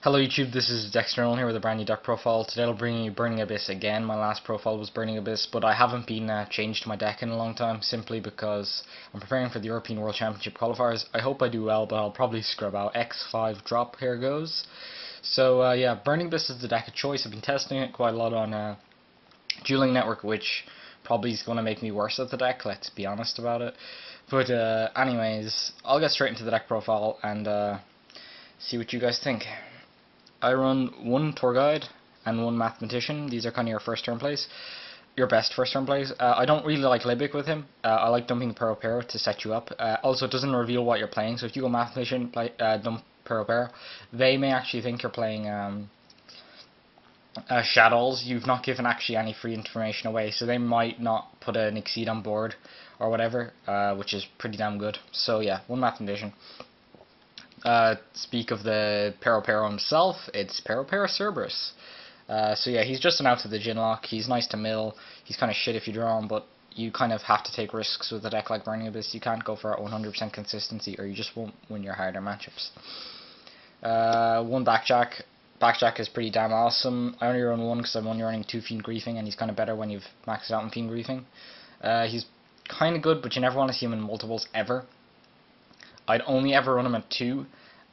Hello YouTube, this is Dexter Nolan here with a brand new deck profile. Today I'll bring you Burning Abyss again. My last profile was Burning Abyss, but I haven't been changed to my deck in a long time, simply because I'm preparing for the European World Championship qualifiers. I hope I do well, but I'll probably scrub out X5 drop, here goes. So yeah, Burning Abyss is the deck of choice. I've been testing it quite a lot on Dueling Network, which probably is going to make me worse at the deck, let's be honest about it. But anyways, I'll get straight into the deck profile and see what you guys think. I run one tour guide and one mathematician. These are kind of your first turn plays, your best first turn plays. I don't really like Libic with him. I like dumping Pero to set you up. Also, it doesn't reveal what you're playing. So if you go mathematician, dump Pero, they may actually think you're playing Shadows. You've not given actually any free information away, so they might not put an Exceed on board or whatever, which is pretty damn good. So yeah, one mathematician. Speak of the Pero himself, it's Pero Cerberus. So yeah, he's just an out to the Ginlock. He's nice to mill. He's kind of shit if you draw him, but you kind of have to take risks with a deck like Burning Abyss. You can't go for 100% consistency, or you just won't win your harder matchups. One Backjack. Backjack is pretty damn awesome. I only run one because I'm only running 2 Fiend Griefing, and he's kind of better when you've maxed out in Fiend Griefing. He's kind of good, but you never want to see him in multiples ever. I'd only ever run him at 2,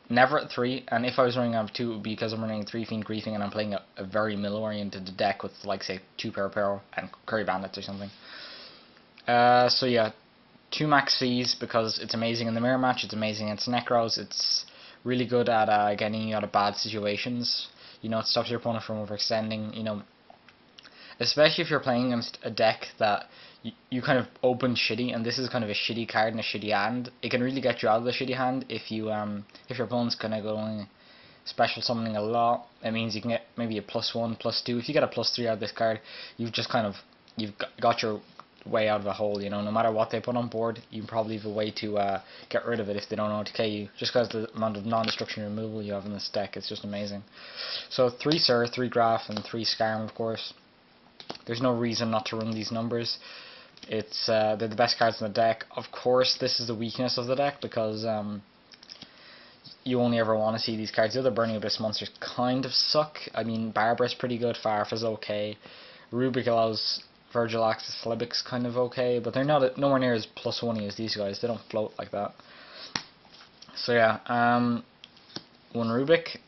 never at 3, and if I was running him at 2, it would be because I'm running 3 Fiend Griefing and I'm playing a very mill-oriented deck with, like, say, 2 Pero and Curry Bandits or something. So yeah, 2 Max Cs because it's amazing in the mirror match, it's amazing against Necros, it's really good at getting you out of bad situations. You know, it stops your opponent from overextending, you know, especially if you're playing against a deck that you kind of open shitty, and this is kind of a shitty card and a shitty hand. It can really get you out of the shitty hand if you if your opponent's kind of going special summoning a lot. It means you can get maybe a +1, +2. If you get a +3 out of this card, you've just kind of got your way out of a hole. You know, no matter what they put on board, you probably have a way to get rid of it if they don't know how to KO you. Just because the amount of non-destruction removal you have in this deck, it's just amazing. So 3 Sir, 3 Graph, and 3 Skarm, of course. There's no reason not to run these numbers. It's they're the best cards in the deck. Of course, this is the weakness of the deck because you only ever want to see these cards. The other Burning Abyss monsters kind of suck. I mean, Barbara's pretty good. Farfa's okay. Rubik allows Virgil access. Libic's kind of okay, but they're nowhere near as +1-y as these guys. They don't float like that. So yeah, one Rubik.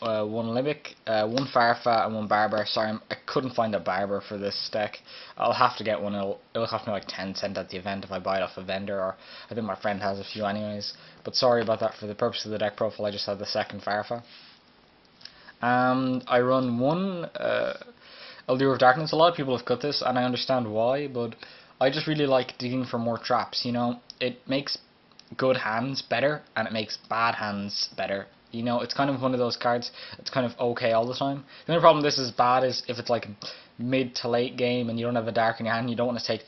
1 Libic, 1 Farfa, and 1 Barber. Sorry, I couldn't find a Barber for this deck. I'll have to get one. It'll cost me like 10 cents at the event if I buy it off a vendor, or I think my friend has a few anyways. But sorry about that. For the purpose of the deck profile, I just have the second Farfa. I run 1 Allure of Darkness. A lot of people have cut this, and I understand why, but I just really like digging for more traps. You know, it makes good hands better, and it makes bad hands better. You know, it's kind of one of those cards that's kind of okay all the time. The only problem this is bad is if it's like mid to late game and you don't have a dark in your hand, you don't want to take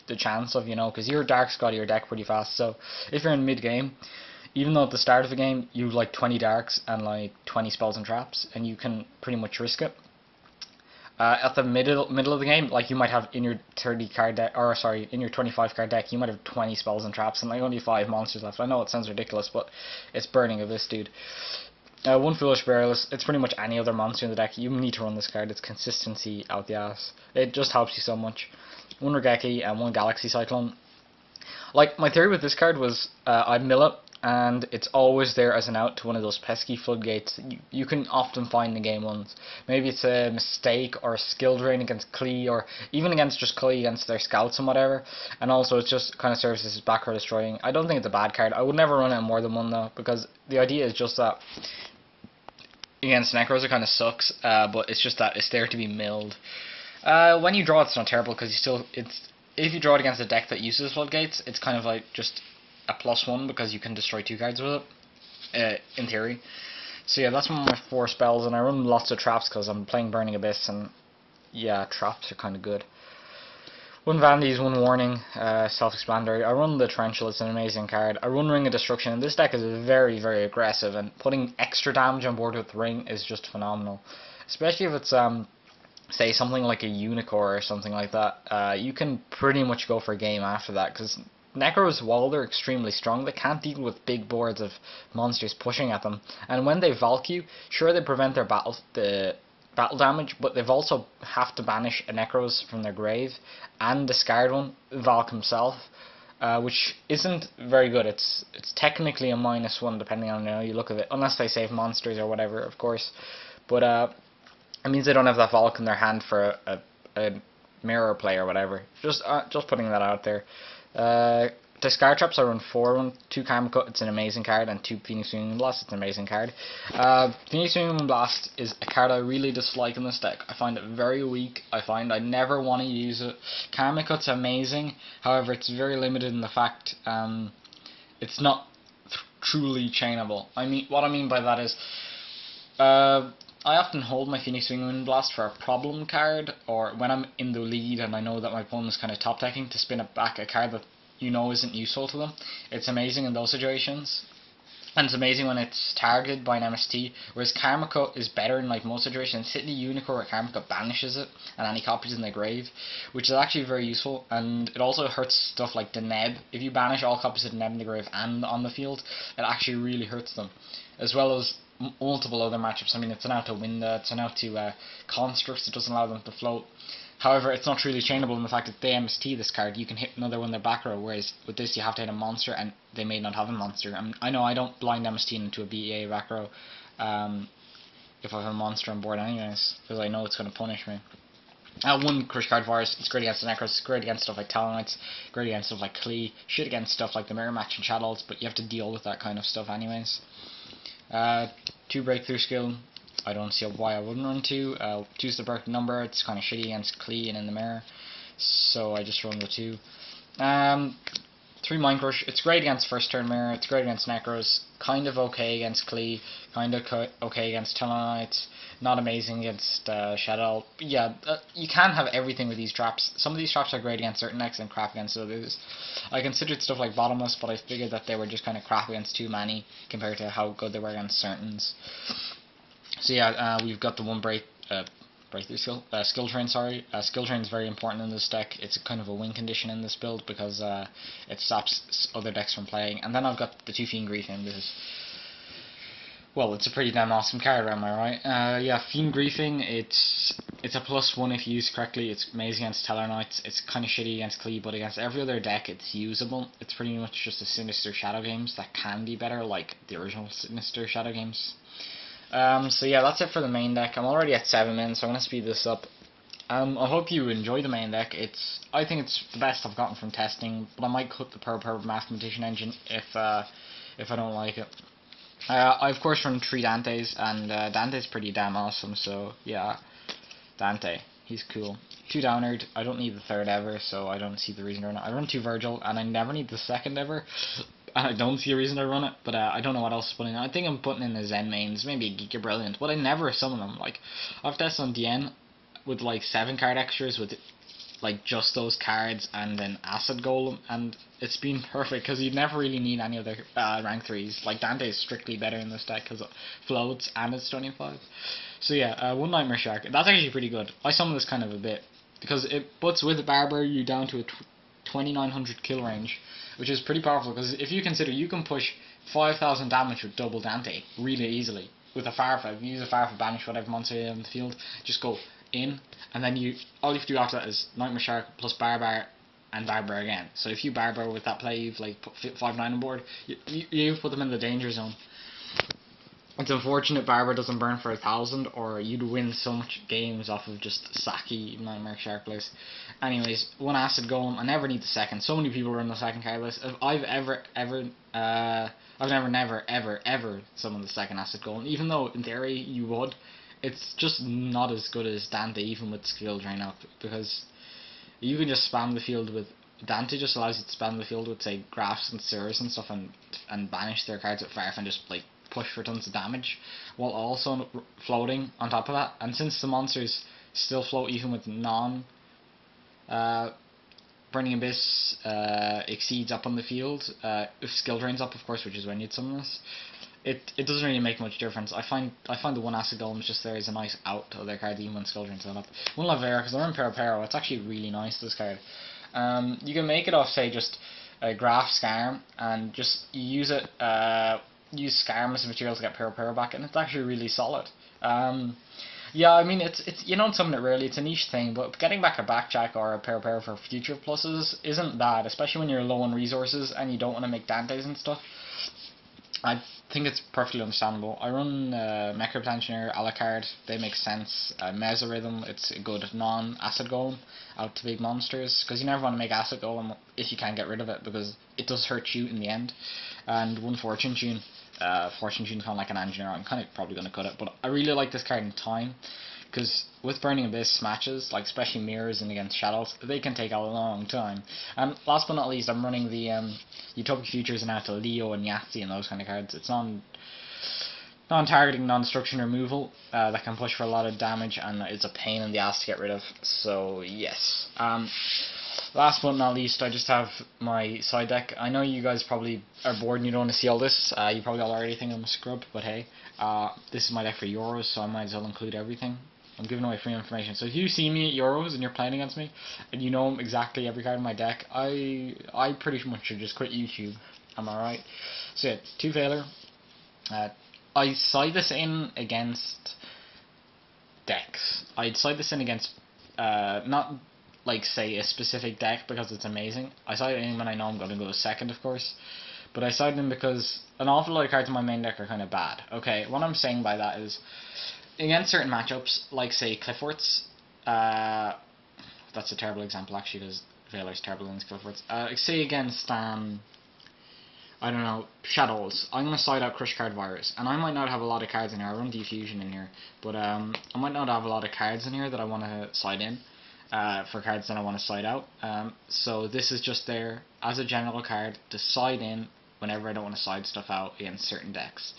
the chance of, you know, because your dark's got your deck pretty fast. So if you're in mid game, even though at the start of the game you have like 20 darks and like 20 spells and traps, and you can pretty much risk it. At the middle of the game, like you might have in your 30 card deck, or sorry, in your 25 card deck, you might have 20 spells and traps and like only 5 monsters left. I know it sounds ridiculous, but it's Burning Abyss, dude. 1 Foolish Burialist, it's pretty much any other monster in the deck. You need to run this card. It's consistency out the ass. It just helps you so much. 1 Regeki and 1 Galaxy Cyclone. Like, my theory with this card was I'd mill it, and it's always there as an out to one of those pesky floodgates that you can often find in game 1s. Maybe it's a mistake or a skill drain against Klee, or even against just Klee against their scouts and whatever. And also it just kind of serves as back row destroying. I don't think it's a bad card. I would never run it in more than 1 though, because the idea is just that against Necros it kind of sucks, but it's just that it's there to be milled. When you draw it's not terrible, because if you draw it against a deck that uses floodgates, it's kind of like just a +1 because you can destroy 2 cards with it, in theory. So yeah, that's one of my 4 spells, and I run lots of traps because I'm playing Burning Abyss, and yeah, traps are kind of good. 1 Vandy's, 1 Warning, self-explanatory. I run the Torrential, it's an amazing card. I run Ring of Destruction, and this deck is very, very aggressive, and putting extra damage on board with Ring is just phenomenal. Especially if it's say something like a Unicorn or something like that. You can pretty much go for a game after that, because Necros, while they're extremely strong, they can't deal with big boards of monsters pushing at them. And when they Valk you, sure they prevent their battle damage, but they've also have to banish a Necros from their grave and discard one, Valk himself, which isn't very good. It's technically a -1 depending on how you look at it, unless they save monsters or whatever, of course. But it means they don't have that Valk in their hand for a mirror play or whatever. Just putting that out there. Discard traps I run 4 2 Karma Cut, it's an amazing card, and 2 Phoenix Swinging Blast, it's an amazing card. Phoenix Swinging Blast is a card I really dislike in this deck. I find it very weak. I find I never want to use it. Karma Cut's amazing, however it's very limited in the fact it's not truly chainable. What I mean by that is I often hold my Phoenix Swinging Blast for a problem card, or when I'm in the lead and I know that my opponent's kind of top decking, to spin it back a card that you know isn't useful to them. It's amazing in those situations, and it's amazing when it's targeted by an MST, whereas Karma Cut is better in like most situations. Hitting the Unicorn where Karma Cut banishes it and any copies in their grave, which is actually very useful, and it also hurts stuff like Deneb. If you banish all copies of Deneb in the grave and on the field, it actually really hurts them, as well as multiple other matchups. It's an out to Winda, it's an out to Constructs, it doesn't allow them to float. However, it's not truly chainable in the fact that they MST this card, you can hit another one in their back row, whereas with this you have to hit a monster, and they may not have a monster. I know I don't blind MST into a BEA back row if I have a monster on board anyways, because I know it's going to punish me. One Crush Card Virus, it's great against the Necros, it's great against stuff like Talonites, great against stuff like Klee, shit against stuff like the Mirror Match and Shadows, but you have to deal with that kind of stuff anyways. 2 Breakthrough Skill, I don't see why I wouldn't run 2. 2's the perfect number, it's kind of shitty against Klee and in the mirror, so I just run the 2. 3 Mind Crush, it's great against first turn mirror, it's great against Necros, kind of okay against Klee, kind of okay against Tellarknights, not amazing against Shadow. But yeah, you can't have everything with these traps. Some of these traps are great against certain decks and crap against others. I considered stuff like Bottomless, but I figured that they were just kind of crap against too many compared to how good they were against certains. So yeah, we've got the one breakthrough skill train. Skill train is very important in this deck. It's kind of a win condition in this build because it stops other decks from playing. And then I've got the 2 Fiend Griefing because, well, it's a pretty damn awesome card, am I right? Yeah, Fiend Griefing, it's a +1 if used correctly. It's amazing against Tellarknights. It's kind of shitty against Klee, but against every other deck it's usable. It's pretty much just a Sinister Shadow Games that can be better, like the original Sinister Shadow Games. So yeah, that's it for the main deck. I'm already at 7 minutes, so I'm going to speed this up. I hope you enjoy the main deck. I think it's the best I've gotten from testing, but I might cut the Purple Mathematician engine if I don't like it. I of course run 3 Dantes, and Dante's pretty damn awesome, so yeah, Dante, he's cool. 2 Downerd, I don't need the 3rd ever, so I don't see the reason to run it. I run 2 Virgil, and I never need the 2nd ever. I don't see a reason to run it, but I don't know what else to put in. I think I'm putting in the Zen mains, maybe a Geek or Brilliant, but I never summon them. Like, I've tested on DN with like 7 card extras with like just those cards and an Acid Golem, and it's been perfect because you never really need any other rank 3s. Like, Dante is strictly better in this deck because it floats and it's 25. So yeah, 1 Nightmare Shark, that's actually pretty good. I summon this kind of a bit because it puts with Barber you down to a 2900 kill range, which is pretty powerful because if you consider you can push 5000 damage with double Dante really easily with a Farfa. If you use a Farfa, banish whatever monster you have in the field, just go in, and then all you have to do after that is Nightmare Shark plus Barbar and Barbar again. So if you Barbar with that play, you've like put 5-9 on board, you've put them in the danger zone. It's unfortunate Barbar doesn't burn for 1000, or you'd win so much games off of just Saki Nightmare Shark list. Anyways, 1 Acid Golem, I never need the 2nd. So many people run the 2nd card list. If I've never summoned the 2nd Acid Golem, even though in theory you would. It's just not as good as Dante, even with skill drain up, because you can just spam the field with Dante. Just allows you to spam the field with, say, Graphs and Sirrs and stuff, and banish their cards with Farf and just like push for tons of damage, while also floating on top of that. And since the monsters still float even with non Burning Abyss exceeds up on the field, if skill drains up, of course, which is when you'd summon this, it doesn't really make much difference. I find the 1 Acid Golem just there as a nice out to their card even when skill drains up. 1 Lavera, because they're in Pero, it's actually really nice, this card. You can make it off, say, just a Graph Scarm, and just use it. Use Scarm as a material to get Pero back, and it's actually really solid. Yeah, I mean it's you don't summon it rarely. It's a niche thing, but getting back a Backjack or a Pero for future pluses isn't bad, especially when you're low on resources and you don't want to make Dantes and stuff. I think it's perfectly understandable. I run Mechroplanchioneer, Alucard, they make sense. Mesorhythm, it's a good non-acid golem out to big monsters, because you never want to make acid golem if you can't get rid of it, because it does hurt you in the end. And one Fortune Tune. Fortune Tune's kind of like an engineer. I'm kind of probably going to cut it, but I really like this card in time, because with Burning Abyss matches, like especially mirrors and against shadows, they can take a long time. And last but not least, I'm running the Utopic Futures now to Leo and Yahtzee and those kind of cards. It's non-targeting, non-destruction removal that can push for a lot of damage, and it's a pain in the ass to get rid of. So yes. Last but not least, I just have my side deck. I know you guys probably are bored and you don't want to see all this. You probably already think I'm a scrub, but hey, this is my deck for Euros, so I might as well include everything. I'm giving away free information. So if you see me at Euros and you're playing against me, and you know exactly every card in my deck, I pretty much should just quit YouTube. Am I right? So yeah, 2 failure. I side this in against decks. I'd side this in against not like say a specific deck because it's amazing. I side it in when I know I'm going to go second, of course. But I side in because an awful lot of cards in my main deck are kind of bad. Okay, what I'm saying by that is, against certain matchups, like say Cliffworts, that's a terrible example actually because Veiler's terrible against Cliffworts. Say against, I don't know, Shadows, I'm going to side out Crush Card Virus, and I might not have a lot of cards in here. I run Diffusion in here, but I might not have a lot of cards in here that I want to side in. For cards that I want to side out. So this is just there as a general card to side in whenever I don't want to side stuff out against certain decks.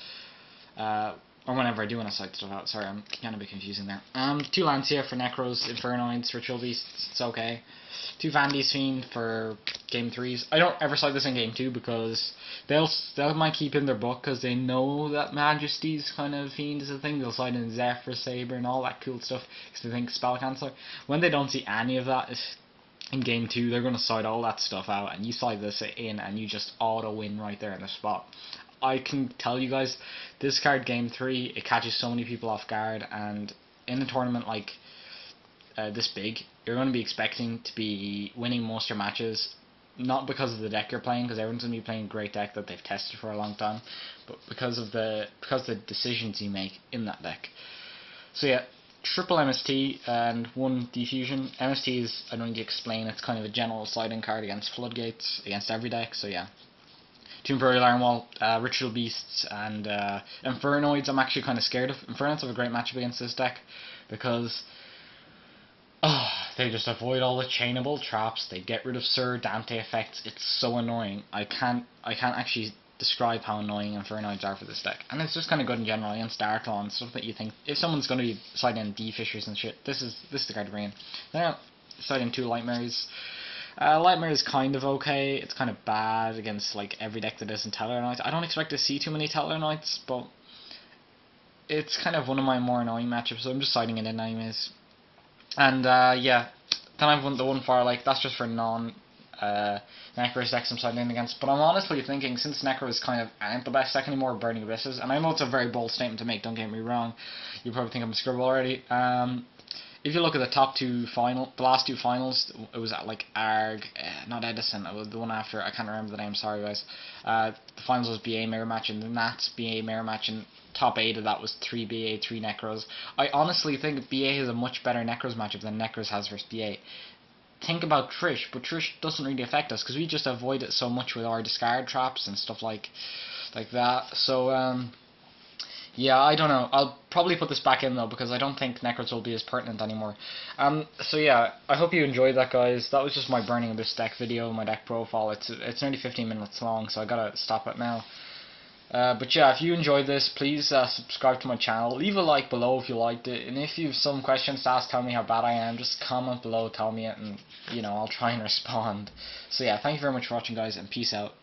Or whenever I do want to side stuff out. Sorry, I'm kind of a bit confusing there. 2 Lancia for Necros, Infernoids, Ritual Beasts, it's okay. 2 Vandy's Fiend for Game 3s. I don't ever side this in Game 2 because they'll might keep in their book because they know that Majesty's kind of Fiend is a thing. They'll side in Zephyr, Saber and all that cool stuff because they think Spell Canceller. When they don't see any of that in Game 2, they're going to side all that stuff out, and you side this in and you just auto win right there in the spot. I can tell you guys, this card Game 3, it catches so many people off guard, and in a tournament like this big, you're going to be expecting to be winning most of your matches, not because of the deck you're playing, because everyone's going to be playing a great deck that they've tested for a long time, but because of the decisions you make in that deck. So yeah, triple MST and 1 Diffusion. MST is, I don't need to explain, it's kind of a general siding card against Floodgates, against every deck, so yeah. 2 Imperial Iron Wall, Ritual Beasts, and Infernoids I'm actually kind of scared of. Infernoids have a great matchup against this deck because they just avoid all the chainable traps, they get rid of Sir Dante effects. It's so annoying. I can't actually describe how annoying Infernoids are for this deck. And it's just kind of good in general against Darklaw and stuff that you think, if someone's going to be siding in D-Fishers and shit, this is the card to bring in. Now, siding 2 Lightmares. Lightmare is kind of okay. It's kind of bad against like every deck that isn't Teller Knights. I don't expect to see too many Teller Knights, but it's kind of one of my more annoying matchups, so I'm just siding it in anyways. And yeah, then I've won the 1 Firelink. That's just for non Necros decks I'm siding in against. But I'm honestly thinking, since Necros kind of aren't the best deck anymore, Burning Abysses, and I know it's a very bold statement to make, don't get me wrong, you probably think I'm a scribble already. If you look at the top 2 the last 2 finals, it was at like ARG, not Edison, it was the one after, I can't remember the name, sorry guys. The finals was BA mirror match, and the Nats BA mirror match, and top 8 of that was 3 BA, 3 Necros. I honestly think BA has a much better Necros matchup than Necros has versus BA. Think about Trish, but Trish doesn't really affect us because we just avoid it so much with our discard traps and stuff like that. So yeah, I don't know. I'll probably put this back in though because I don't think Necros will be as pertinent anymore. So yeah, I hope you enjoyed that, guys. That was just my Burning Abyss deck video, my deck profile. It's nearly 15 minutes long, so I gotta stop it now. But yeah, if you enjoyed this, please subscribe to my channel. Leave a like below if you liked it, and if you've some questions to ask, tell me how bad I am. Just comment below, tell me it, and I'll try and respond. So yeah, thank you very much for watching, guys, and peace out.